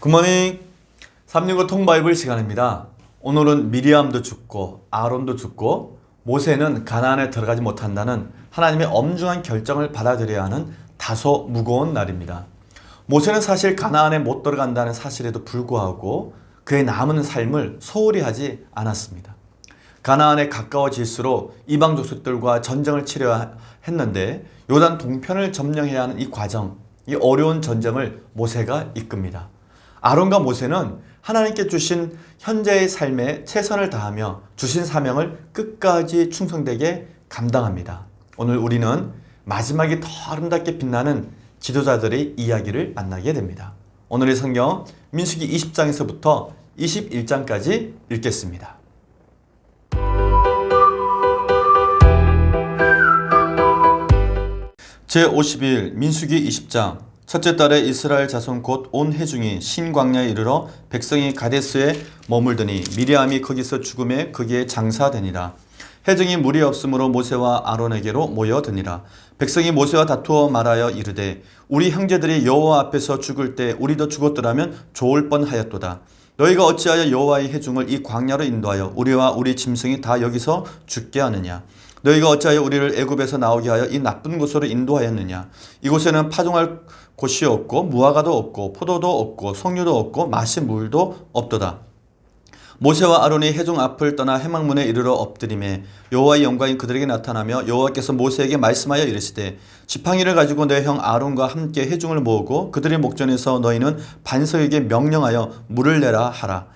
굿모닝. 365 통바이블 시간입니다. 오늘은 미리암도 죽고 아론도 죽고 모세는 가나안에 들어가지 못한다는 하나님의 엄중한 결정을 받아들여야 하는 다소 무거운 날입니다. 모세는 사실 가나안에 못 들어간다는 사실에도 불구하고 그의 남은 삶을 소홀히 하지 않았습니다. 가나안에 가까워질수록 이방 족속들과 전쟁을 치러야 했는데 요단 동편을 점령해야 하는 이 과정, 이 어려운 전쟁을 모세가 이끕니다. 아론과 모세는 하나님께 주신 현재의 삶에 최선을 다하며 주신 사명을 끝까지 충성되게 감당합니다. 오늘 우리는 마지막이 더 아름답게 빛나는 지도자들의 이야기를 만나게 됩니다. 오늘의 성경 민수기 20장에서부터 21장까지 읽겠습니다. 제52일 민수기 20장. 첫째 달에 이스라엘 자손 곧 온 회중이 신광야에 이르러 백성이 가데스에 머물더니 미리암이 거기서 죽음에 거기에 장사되니라. 회중이 무리 없으므로 모세와 아론에게로 모여드니라. 백성이 모세와 다투어 말하여 이르되 우리 형제들이 여호와 앞에서 죽을 때 우리도 죽었더라면 좋을 뻔하였도다. 너희가 어찌하여 여호와의 회중을 이 광야로 인도하여 우리와 우리 짐승이 다 여기서 죽게 하느냐. 너희가 어찌하여 우리를 애굽에서 나오게 하여 이 나쁜 곳으로 인도하였느냐. 이곳에는 파종할 곳이 없고 무화과도 없고 포도도 없고 석류도 없고 마실 물도 없도다. 모세와 아론이 회중 앞을 떠나 회막문에 이르러 엎드리매 여호와의 영광이 그들에게 나타나며 여호와께서 모세에게 말씀하여 이르시되 지팡이를 가지고 내 형 아론과 함께 회중을 모으고 그들의 목전에서 너희는 반석에게 명령하여 물을 내라 하라.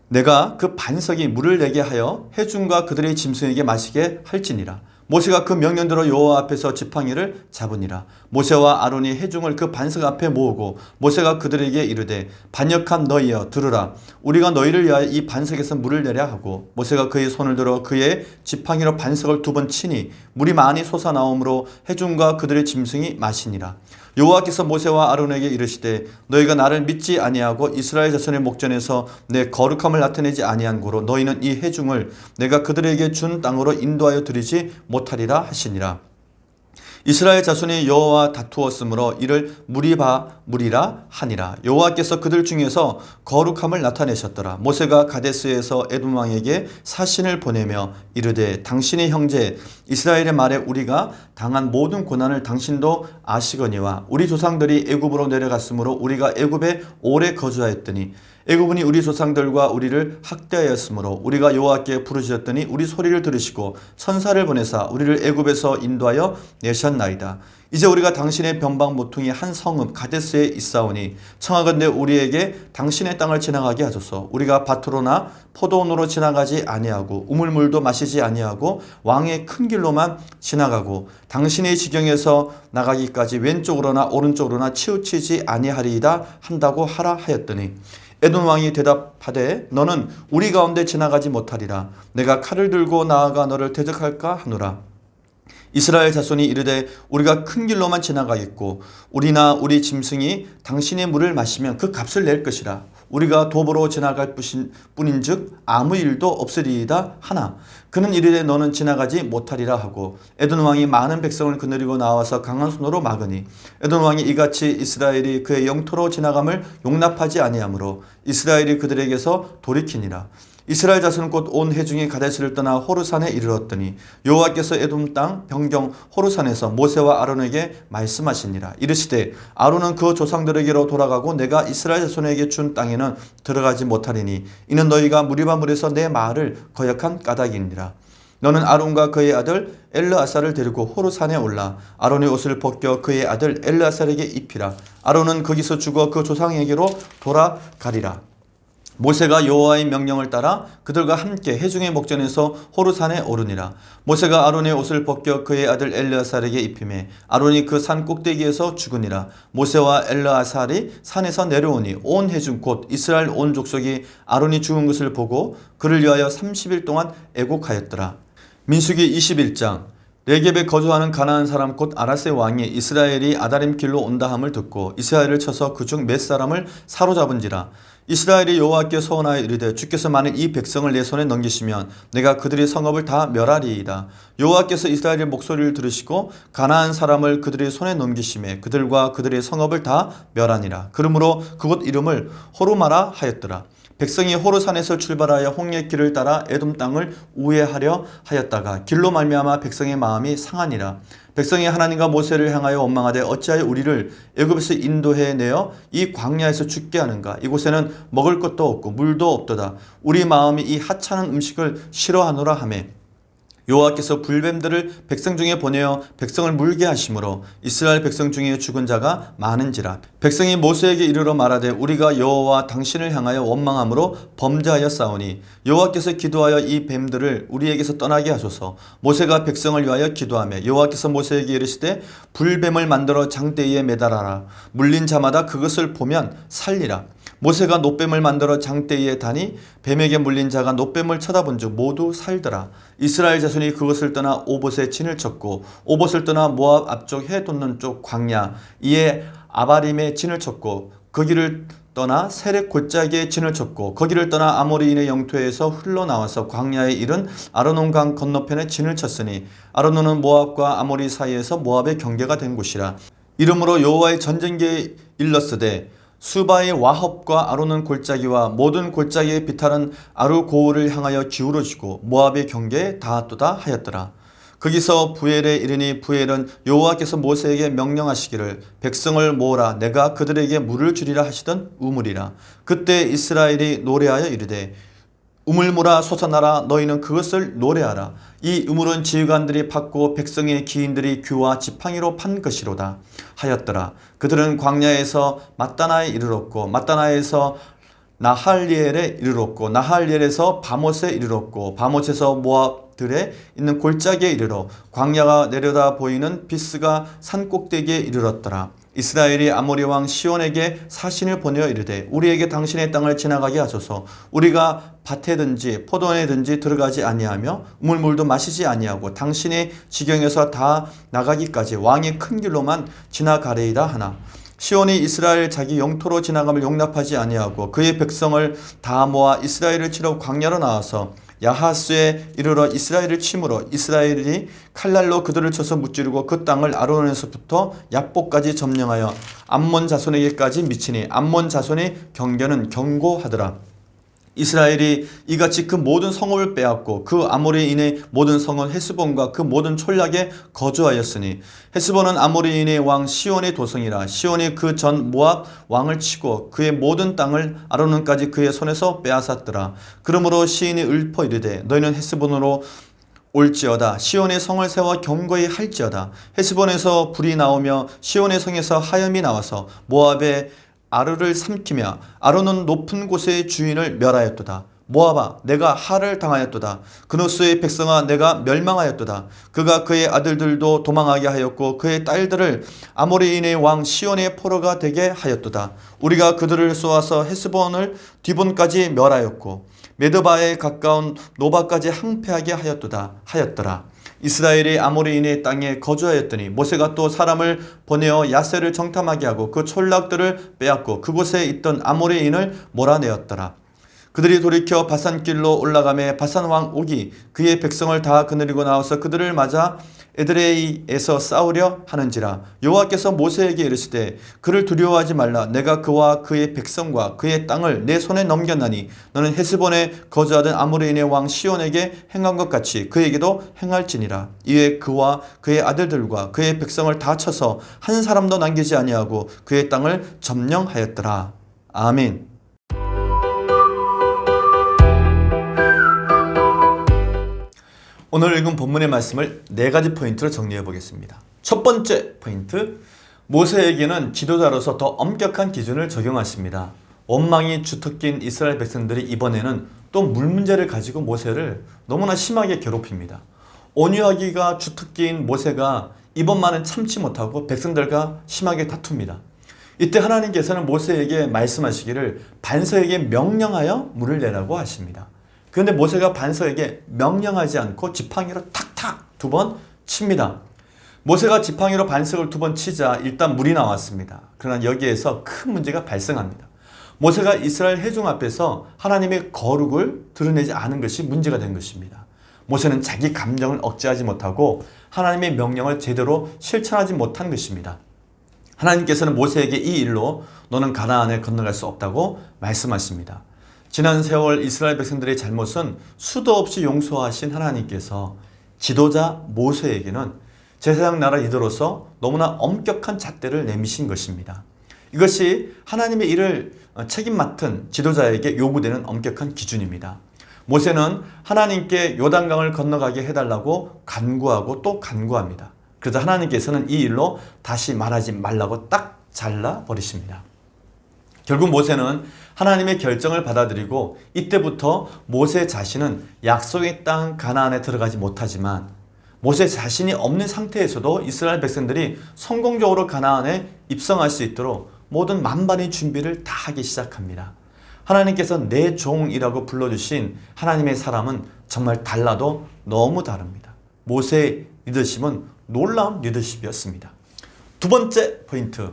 내가 그 반석이 물을 내게 하여 회중과 그들의 짐승에게 마시게 할지니라. 모세가 그 명령대로 여호와 앞에서 지팡이를 잡으니라. 모세와 아론이 회중을 그 반석 앞에 모으고 모세가 그들에게 이르되 반역한 너희여 들으라. 우리가 너희를 위하여 이 반석에서 물을 내려 하고 모세가 그의 손을 들어 그의 지팡이로 반석을 2번 치니 물이 많이 솟아나오므로 회중과 그들의 짐승이 마시니라. 여호와께서 모세와 아론에게 이르시되 너희가 나를 믿지 아니하고 이스라엘 자손의 목전에서 내 거룩함을 나타내지 아니한 고로 너희는 이 회중을 내가 그들에게 준 땅으로 인도하여 드리지 못하리라 하시니라. 이스라엘 자손이 여호와와 다투었으므로 이를 무리라 하니라. 여호와께서 그들 중에서 거룩함을 나타내셨더라. 모세가 가데스에서 에돔 왕에게 사신을 보내며 이르되 당신의 형제 이스라엘의 말에 우리가 당한 모든 고난을 당신도 아시거니와 우리 조상들이 애굽으로 내려갔으므로 우리가 애굽에 오래 거주하였더니 애굽은이 우리 조상들과 우리를 학대하였으므로 우리가 여호와께 부르짖었더니 우리 소리를 들으시고 천사를 보내사 우리를 애굽에서 인도하여 내셨나이다. 이제 우리가 당신의 변방 모퉁이 한 성읍 가데스에 있사오니 청하건대 우리에게 당신의 땅을 지나가게 하소서. 우리가 밭으로나 포도원으로 지나가지 아니하고 우물물도 마시지 아니하고 왕의 큰 길로만 지나가고 당신의 지경에서 나가기까지 왼쪽으로나 오른쪽으로나 치우치지 아니하리이다 한다고 하라 하였더니 에돔 왕이 대답하되 너는 우리 가운데 지나가지 못하리라. 내가 칼을 들고 나아가 너를 대적할까 하노라. 이스라엘 자손이 이르되 우리가 큰 길로만 지나가겠고 우리나 우리 짐승이 당신의 물을 마시면 그 값을 낼 것이라. 우리가 도보로 지나갈 뿐인즉 아무 일도 없으리이다 하나. 그는 이르되 너는 지나가지 못하리라 하고 에돔 왕이 많은 백성을 거느리고 나와서 강한 손으로 막으니 에돔 왕이 이같이 이스라엘이 그의 영토로 지나감을 용납하지 아니하므로 이스라엘이 그들에게서 돌이키니라. 이스라엘 자손은 곧 온 회중이 가데스를 떠나 호르산에 이르렀더니 여호와께서 에돔 땅 변경 호르산에서 모세와 아론에게 말씀하시니라. 이르시되 아론은 그 조상들에게로 돌아가고 내가 이스라엘 자손에게 준 땅에는 들어가지 못하리니 이는 너희가 무리바물에서 내 말을 거역한 까닭이니라. 너는 아론과 그의 아들 엘르아사를 데리고 호르산에 올라 아론의 옷을 벗겨 그의 아들 엘르아사에게 입히라. 아론은 거기서 죽어 그 조상에게로 돌아가리라. 모세가 여호와의 명령을 따라 그들과 함께 회중의 목전에서 호르산에 오르니라. 모세가 아론의 옷을 벗겨 그의 아들 엘르아살에게 입히매 아론이 그 산 꼭대기에서 죽으니라. 모세와 엘르아살이 산에서 내려오니 온 회중 곧 이스라엘 온 족속이 아론이 죽은 것을 보고 그를 위하여 30일 동안 애곡하였더라. 민수기 21장. 네겝에 거주하는 가나안 사람 곧 아라세 왕이 이스라엘이 아다림 길로 온다함을 듣고 이스라엘을 쳐서 그중 몇 사람을 사로잡은지라. 이스라엘이 여호와께 서원하여 이르되 주께서 만일 이 백성을 내 손에 넘기시면 내가 그들의 성읍을 다 멸하리이다. 여호와께서 이스라엘의 목소리를 들으시고 가나안 사람을 그들의 손에 넘기심에 그들과 그들의 성읍을 다 멸하니라. 그러므로 그곳 이름을 호르마라 하였더라. 백성이 호르산에서 출발하여 홍해 길을 따라 에돔 땅을 우회하려 하였다가 길로 말미암아 백성의 마음이 상하니라. 백성이 하나님과 모세를 향하여 원망하되 어찌하여 우리를 애굽에서 인도해 내어 이 광야에서 죽게 하는가. 이곳에는 먹을 것도 없고 물도 없도다. 우리 마음이 이 하찮은 음식을 싫어하노라 하매 여호와께서 불뱀들을 백성 중에 보내어 백성을 물게 하심으로 이스라엘 백성 중에 죽은 자가 많은지라. 백성이 모세에게 이르러 말하되 우리가 여호와 당신을 향하여 원망함으로 범죄하여 싸우니 여호와께서 기도하여 이 뱀들을 우리에게서 떠나게 하소서. 모세가 백성을 위하여 기도하며 여호와께서 모세에게 이르시되 불뱀을 만들어 장대에 매달아라. 물린 자마다 그것을 보면 살리라. 모세가 놋뱀을 만들어 장대에 다니 뱀에게 물린 자가 놋뱀을 쳐다본 즉 모두 살더라. 이스라엘 자손이 그것을 떠나 오봇에 진을 쳤고 오봇을 떠나 모압 앞쪽 해 돋는 쪽 광야 이에 아바림에 진을 쳤고 거기를 떠나 세렉 골짜기에 진을 쳤고 거기를 떠나 아모리인의 영토에서 흘러나와서 광야에 이른 아르논강 건너편에 진을 쳤으니 아르논은 모압과 아모리 사이에서 모압의 경계가 된 곳이라. 이러므로 여호와의 전쟁기에 일렀으되 수바의 와헙과 아로는 골짜기와 모든 골짜기의 비탈은 아루고울을 향하여 기울어지고 모압의 경계에 닿았도다 하였더라. 거기서 부엘에 이르니 부엘은 여호와께서 모세에게 명령하시기를 백성을 모으라 내가 그들에게 물을 주리라 하시던 우물이라. 그때 이스라엘이 노래하여 이르되 우물물아 솟아나라 너희는 그것을 노래하라. 이 우물은 지휘관들이 팠고 백성의 기인들이 규와 지팡이로 판 것이로다 하였더라. 그들은 광야에서 mat다나에 이르렀고 mat다나에서 나할리엘에 이르렀고 나할리엘에서 바못에 이르렀고 바못에서 모압들에 있는 골짜기에 이르러 광야가 내려다 보이는 비스가 산 꼭대기에 이르렀더라. 이스라엘이 아모리 왕 시온에게 사신을 보내어 이르되 우리에게 당신의 땅을 지나가게 하소서. 우리가 밭에든지 포도원에든지 들어가지 아니하며 우물물도 마시지 아니하고 당신의 지경에서 다 나가기까지 왕의 큰 길로만 지나가리이다 하나. 시온이 이스라엘 자기 영토로 지나감을 용납하지 아니하고 그의 백성을 다 모아 이스라엘을 치러 광야로 나와서 야하스에 이르러 이스라엘을 치므로 이스라엘이 칼날로 그들을 쳐서 무찌르고 그 땅을 아르논에서부터 야복까지 점령하여 암몬 자손에게까지 미치니 암몬 자손의 경계는 견고하더라. 이스라엘이 이같이 그 모든 성읍을 빼앗고 그 아모리인의 모든 성은 헤스본과 그 모든 촌략에 거주하였으니 헤스본은 아모리인의 왕 시온의 도성이라. 시온이 그 전 모압 왕을 치고 그의 모든 땅을 아르논까지 그의 손에서 빼앗았더라. 그러므로 시인이 읊어 이르되 너희는 헤스본으로 올지어다. 시온의 성을 세워 견고히 할지어다. 헤스본에서 불이 나오며 시온의 성에서 하염이 나와서 모압의 아르를 삼키며 아르논 높은 곳의 주인을 멸하였도다. 모압아 내가 하를 당하였도다. 그노스의 백성아 내가 멸망하였도다. 그가 그의 아들들도 도망하게 하였고 그의 딸들을 아모리인의 왕 시온의 포로가 되게 하였도다. 우리가 그들을 쏘아서 헤스본을 디본까지 멸하였고 메드바에 가까운 노바까지 항폐하게 하였더라. 이스라엘이 아모리인의 땅에 거주하였더니 모세가 또 사람을 보내어 야세를 정탐하게 하고 그 촌락들을 빼앗고 그곳에 있던 아모리인을 몰아내었더라. 그들이 돌이켜 바산길로 올라가매 바산 왕 옥이 그의 백성을 다 거느리고 나와서 그들을 맞아 에드레이에서 싸우려 하는지라. 여호와께서 모세에게 이르시되 그를 두려워하지 말라. 내가 그와 그의 백성과 그의 땅을 내 손에 넘겼나니 너는 헤스본에 거주하던 아모리인의 왕 시온에게 행한 것 같이 그에게도 행할지니라. 이에 그와 그의 아들들과 그의 백성을 다 쳐서 한 사람도 남기지 아니하고 그의 땅을 점령하였더라. 아멘. 오늘 읽은 본문의 말씀을 4가지 포인트로 정리해 보겠습니다. 첫 번째 포인트, 모세에게는 지도자로서 더 엄격한 기준을 적용하십니다. 원망이 주특기인 이스라엘 백성들이 이번에는 또 물 문제를 가지고 모세를 너무나 심하게 괴롭힙니다. 온유하기가 주특기인 모세가 이번만은 참지 못하고 백성들과 심하게 다툽니다. 이때 하나님께서는 모세에게 말씀하시기를 반석에게 명령하여 물을 내라고 하십니다. 그런데 모세가 반석에게 명령하지 않고 지팡이로 탁탁 2번 칩니다. 모세가 지팡이로 반석을 2번 치자 일단 물이 나왔습니다. 그러나 여기에서 큰 문제가 발생합니다. 모세가 이스라엘 회중 앞에서 하나님의 거룩을 드러내지 않은 것이 문제가 된 것입니다. 모세는 자기 감정을 억제하지 못하고 하나님의 명령을 제대로 실천하지 못한 것입니다. 하나님께서는 모세에게 이 일로 너는 가나안에 건너갈 수 없다고 말씀하십니다. 지난 세월 이스라엘 백성들의 잘못은 수도 없이 용서하신 하나님께서 지도자 모세에게는 제사장 나라 리더로서 너무나 엄격한 잣대를 내미신 것입니다. 이것이 하나님의 일을 책임 맡은 지도자에게 요구되는 엄격한 기준입니다. 모세는 하나님께 요단강을 건너가게 해달라고 간구하고 또 간구합니다. 그래서 하나님께서는 이 일로 다시 말하지 말라고 딱 잘라버리십니다. 결국 모세는 하나님의 결정을 받아들이고 이때부터 모세 자신은 약속의 땅 가나안에 들어가지 못하지만 모세 자신이 없는 상태에서도 이스라엘 백성들이 성공적으로 가나안에 입성할 수 있도록 모든 만반의 준비를 다 하기 시작합니다. 하나님께서 내 종이라고 불러주신 하나님의 사람은 정말 달라도 너무 다릅니다. 모세의 리더십은 놀라운 리더십이었습니다. 두 번째 포인트.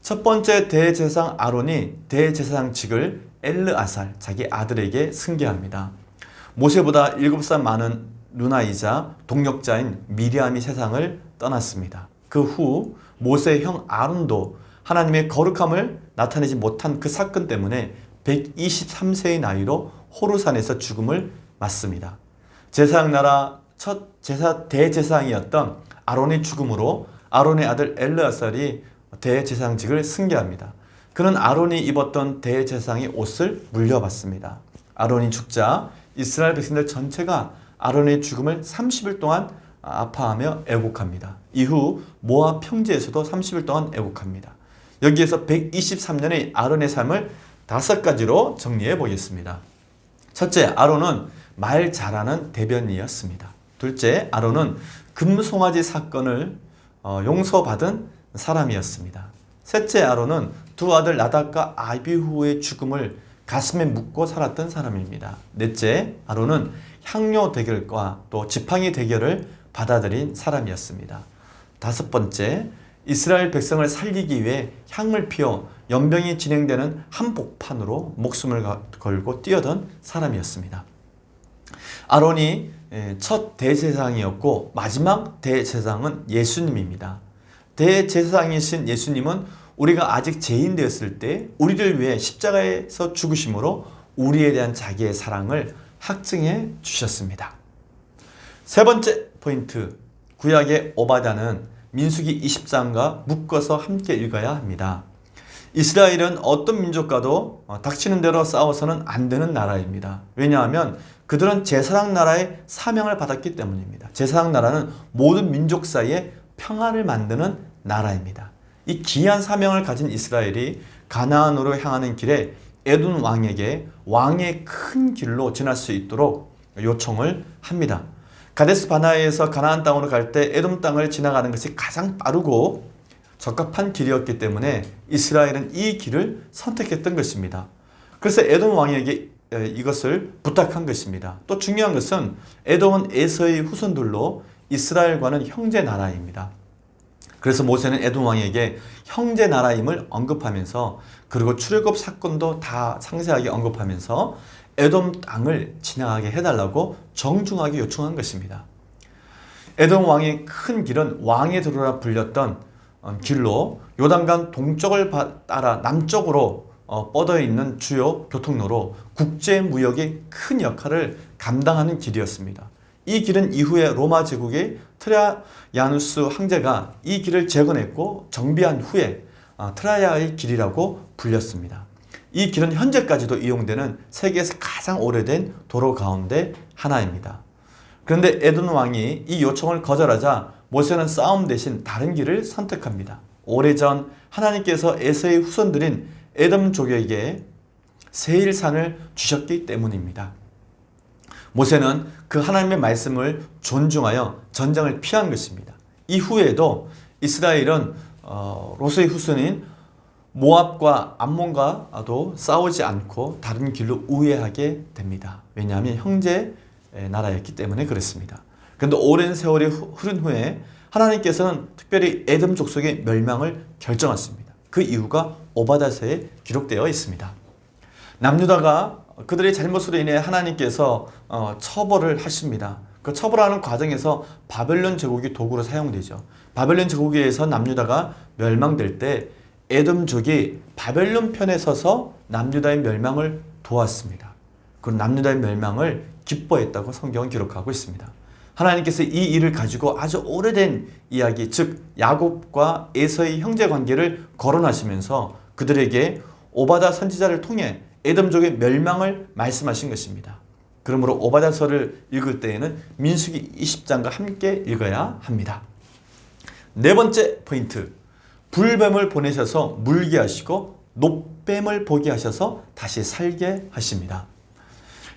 첫 번째 대제사장 아론이 대제사장직을 엘르아살 자기 아들에게 승계합니다. 모세보다 7살 많은 누나이자 동력자인 미리암이 세상을 떠났습니다. 그 후 모세의 형 아론도 하나님의 거룩함을 나타내지 못한 그 사건 때문에 123세의 나이로 호르산에서 죽음을 맞습니다. 제사장 나라 첫 대제사장이었던 아론의 죽음으로 아론의 아들 엘르아살이 대제사장직을 승계합니다. 그는 아론이 입었던 대제사장의 옷을 물려받습니다. 아론이 죽자 이스라엘 백성들 전체가 아론의 죽음을 30일 동안 아파하며 애곡합니다. 이후 모압 평지에서도 30일 동안 애곡합니다. 여기에서 123년의 아론의 삶을 5가지로 정리해 보겠습니다. 첫째, 아론은 말 잘하는 대변인이었습니다. 둘째, 아론은 금송아지 사건을 용서받은 사람이었습니다. 셋째, 아론은 두 아들 나답과 아비후의 죽음을 가슴에 묻고 살았던 사람입니다. 넷째, 아론은 향료 대결과 또 지팡이 대결을 받아들인 사람이었습니다. 다섯 번째, 이스라엘 백성을 살리기 위해 향을 피워 연병이 진행되는 한복판으로 목숨을 걸고 뛰어든 사람이었습니다. 아론이 첫 대제사장이었고 마지막 대제사장은 예수님입니다. 대제사장이신 예수님은 우리가 아직 죄인 되었을 때 우리를 위해 십자가에서 죽으심으로 우리에 대한 자기의 사랑을 확증해 주셨습니다. 세 번째 포인트, 구약의 오바댜는 민수기 20장과 묶어서 함께 읽어야 합니다. 이스라엘은 어떤 민족과도 닥치는 대로 싸워서는 안 되는 나라입니다. 왜냐하면 그들은 제사장 나라의 사명을 받았기 때문입니다. 제사장 나라는 모든 민족 사이에 평화를 만드는 나라입니다. 이 귀한 사명을 가진 이스라엘이 가나안으로 향하는 길에 에돔 왕에게 왕의 큰 길로 지날 수 있도록 요청을 합니다. 가데스 바네아에서 가나안 땅으로 갈 때 에돔 땅을 지나가는 것이 가장 빠르고 적합한 길이었기 때문에 이스라엘은 이 길을 선택했던 것입니다. 그래서 에돔 왕에게 이것을 부탁한 것입니다. 또 중요한 것은 에돔은 에서의 후손들로 이스라엘과는 형제 나라입니다. 그래서 모세는 에돔 왕에게 형제 나라임을 언급하면서 그리고 출애굽 사건도 다 상세하게 언급하면서 에돔 땅을 지나가게 해달라고 정중하게 요청한 것입니다. 에돔 왕의 큰 길은 왕의 도로라 불렸던 길로 요단강 동쪽을 따라 남쪽으로 뻗어 있는 주요 교통로로 국제 무역의 큰 역할을 감당하는 길이었습니다. 이 길은 이후에 로마 제국의 트라야누스 황제가 이 길을 재건했고 정비한 후에 트라야의 길이라고 불렸습니다. 이 길은 현재까지도 이용되는 세계에서 가장 오래된 도로 가운데 하나입니다. 그런데 에돔 왕이 이 요청을 거절하자 모세는 싸움 대신 다른 길을 선택합니다. 오래전 하나님께서 에서의 후손들인 에돔족에게 세일산을 주셨기 때문입니다. 모세는 그 하나님의 말씀을 존중하여 전쟁을 피한 것입니다. 이후에도 이스라엘은 롯의 후손인 모압과 암몬과도 싸우지 않고 다른 길로 우회하게 됩니다. 왜냐하면 형제 나라였기 때문에 그렇습니다. 그런데 오랜 세월이 흐른 후에 하나님께서는 특별히 에돔 족속의 멸망을 결정하십니다. 그 이유가 오바댜서에 기록되어 있습니다. 남유다가 그들의 잘못으로 인해 하나님께서 처벌을 하십니다. 그 처벌하는 과정에서 바벨론 제국이 도구로 사용되죠. 바벨론 제국에 의해서 남유다가 멸망될 때 에돔족이 바벨론 편에 서서 남유다의 멸망을 도왔습니다. 그 남유다의 멸망을 기뻐했다고 성경은 기록하고 있습니다. 하나님께서 이 일을 가지고 아주 오래된 이야기, 즉 야곱과 에서의 형제 관계를 거론하시면서 그들에게 오바다 선지자를 통해 에돔족의 멸망을 말씀하신 것입니다. 그러므로 오바다서를 읽을 때에는 민수기 20장과 함께 읽어야 합니다. 네 번째 포인트, 불뱀을 보내셔서 물게 하시고 놋뱀을 보게 하셔서 다시 살게 하십니다.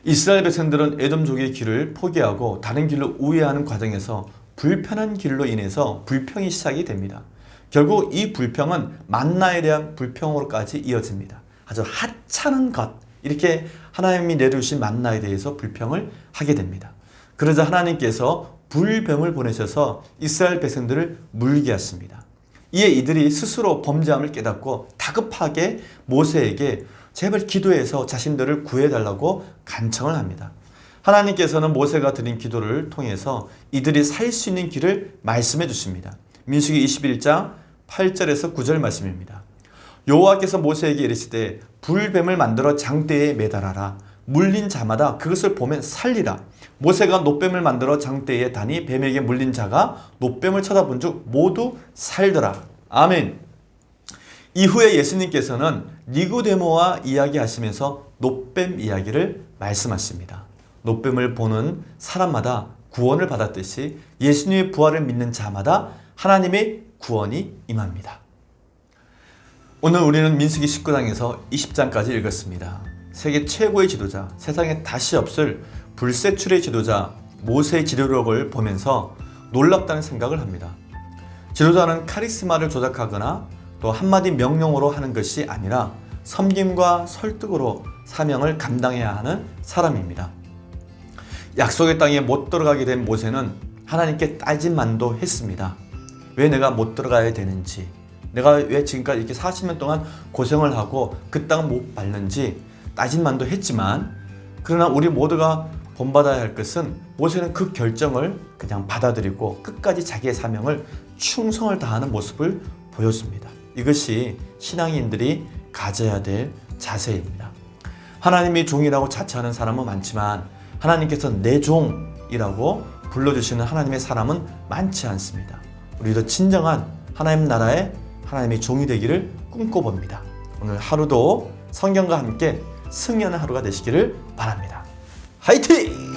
이스라엘 백성들은 에돔족의 길을 포기하고 다른 길로 우회하는 과정에서 불편한 길로 인해서 불평이 시작이 됩니다. 결국 이 불평은 만나에 대한 불평으로까지 이어집니다. 아주 하찮은 것, 이렇게 하나님이 내려주신 만나에 대해서 불평을 하게 됩니다. 그러자 하나님께서 불뱀을 보내셔서 이스라엘 백성들을 물게 하십니다. 이에 이들이 스스로 범죄함을 깨닫고 다급하게 모세에게 제발 기도해서 자신들을 구해달라고 간청을 합니다. 하나님께서는 모세가 드린 기도를 통해서 이들이 살 수 있는 길을 말씀해 주십니다. 민수기 21장 8절에서 9절 말씀입니다. 여호와께서 모세에게 이르시되 불뱀을 만들어 장대에 매달아라. 물린 자마다 그것을 보면 살리라. 모세가 놋뱀을 만들어 장대에 다니 뱀에게 물린 자가 놋뱀을 쳐다본 즉 모두 살더라. 아멘. 이후에 예수님께서는 니고데모와 이야기하시면서 놋뱀 이야기를 말씀하십니다. 놋뱀을 보는 사람마다 구원을 받았듯이 예수님의 부활을 믿는 자마다 하나님의 구원이 임합니다. 오늘 우리는 민수기 19장에서 20장까지 읽었습니다. 세계 최고의 지도자, 세상에 다시 없을 불세출의 지도자 모세의 지도력을 보면서 놀랍다는 생각을 합니다. 지도자는 카리스마를 조작하거나 또 한마디 명령으로 하는 것이 아니라 섬김과 설득으로 사명을 감당해야 하는 사람입니다. 약속의 땅에 못 들어가게 된 모세는 하나님께 따짐만도 했습니다. 왜 내가 못 들어가야 되는지, 내가 왜 지금까지 이렇게 40년 동안 고생을 하고 그 땅을 못 밟는지 따짐만도 했지만, 그러나 우리 모두가 본받아야 할 것은 모세는 그 결정을 그냥 받아들이고 끝까지 자기의 사명을 충성을 다하는 모습을 보였습니다. 이것이 신앙인들이 가져야 될 자세입니다. 하나님이 종이라고 자처하는 사람은 많지만 하나님께서 내 종이라고 불러주시는 하나님의 사람은 많지 않습니다. 우리도 진정한 하나님 나라의 하나님의 종이 되기를 꿈꿔봅니다. 오늘 하루도 성경과 함께 승리하는 하루가 되시기를 바랍니다. 화이팅!